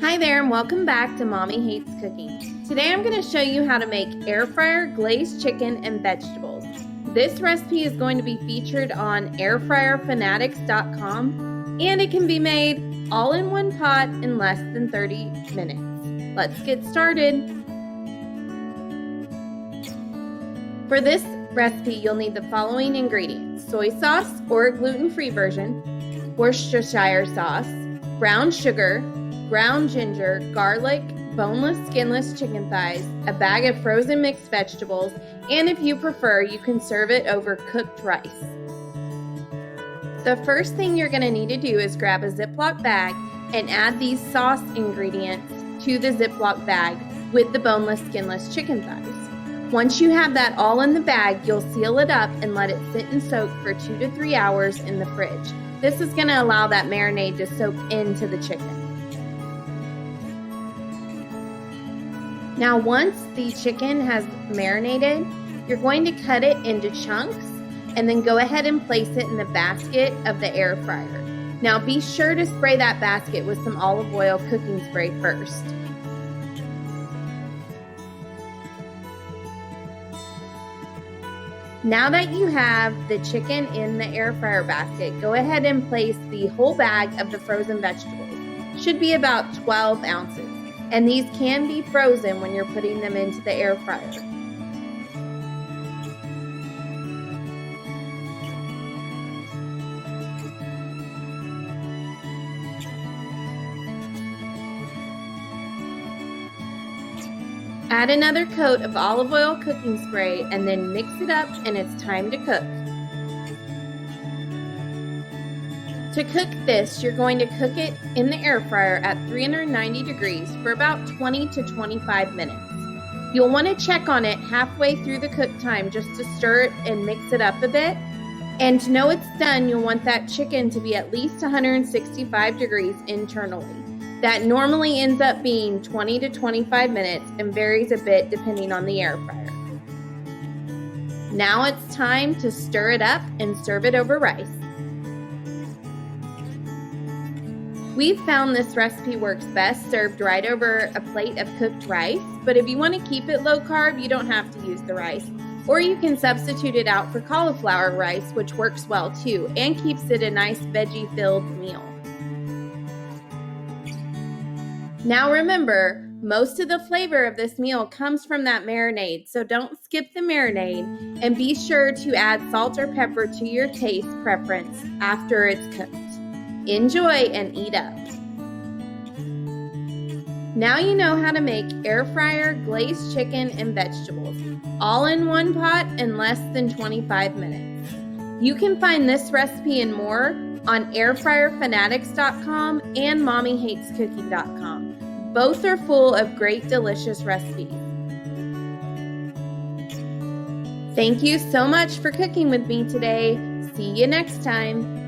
Hi there and welcome back to Mommy Hates Cooking. Today I'm going to show you how to make air fryer glazed chicken and vegetables. This recipe is going to be featured on airfryerfanatics.com and it can be made all in one pot in less than 30 minutes. Let's get started. For this recipe you'll need the following ingredients: soy sauce or a gluten-free version, Worcestershire sauce, brown sugar, ground ginger, garlic, boneless, skinless chicken thighs, a bag of frozen mixed vegetables, and if you prefer, you can serve it over cooked rice. The first thing you're going to need to do is grab a Ziploc bag and add these sauce ingredients to the Ziploc bag with the boneless, skinless chicken thighs. Once you have that all in the bag, you'll seal it up and let it sit and soak for 2 to 3 hours in the fridge. This is going to allow that marinade to soak into the chicken. Now once the chicken has marinated, you're going to cut it into chunks and then go ahead and place it in the basket of the air fryer. Now be sure to spray that basket with some olive oil cooking spray first. Now that you have the chicken in the air fryer basket, go ahead and place the whole bag of the frozen vegetables. Should be about 12 ounces. And these can be frozen when you're putting them into the air fryer. Add another coat of olive oil cooking spray and then mix it up and it's time to cook. To cook this, you're going to cook it in the air fryer at 390 degrees for about 20 to 25 minutes. You'll want to check on it halfway through the cook time just to stir it and mix it up a bit. And to know it's done, you'll want that chicken to be at least 165 degrees internally. That normally ends up being 20 to 25 minutes and varies a bit depending on the air fryer. Now it's time to stir it up and serve it over rice. We've found this recipe works best served right over a plate of cooked rice, but if you want to keep it low carb, you don't have to use the rice. Or you can substitute it out for cauliflower rice, which works well too, and keeps it a nice veggie-filled meal. Now remember, most of the flavor of this meal comes from that marinade, so don't skip the marinade, and be sure to add salt or pepper to your taste preference after it's cooked. Enjoy and eat up. Now you know how to make air fryer glazed chicken and vegetables, all in one pot in less than 25 minutes. You can find this recipe and more on airfryerfanatics.com and mommyhatescooking.com. Both are full of great, delicious recipes. Thank you so much for cooking with me today. See you next time.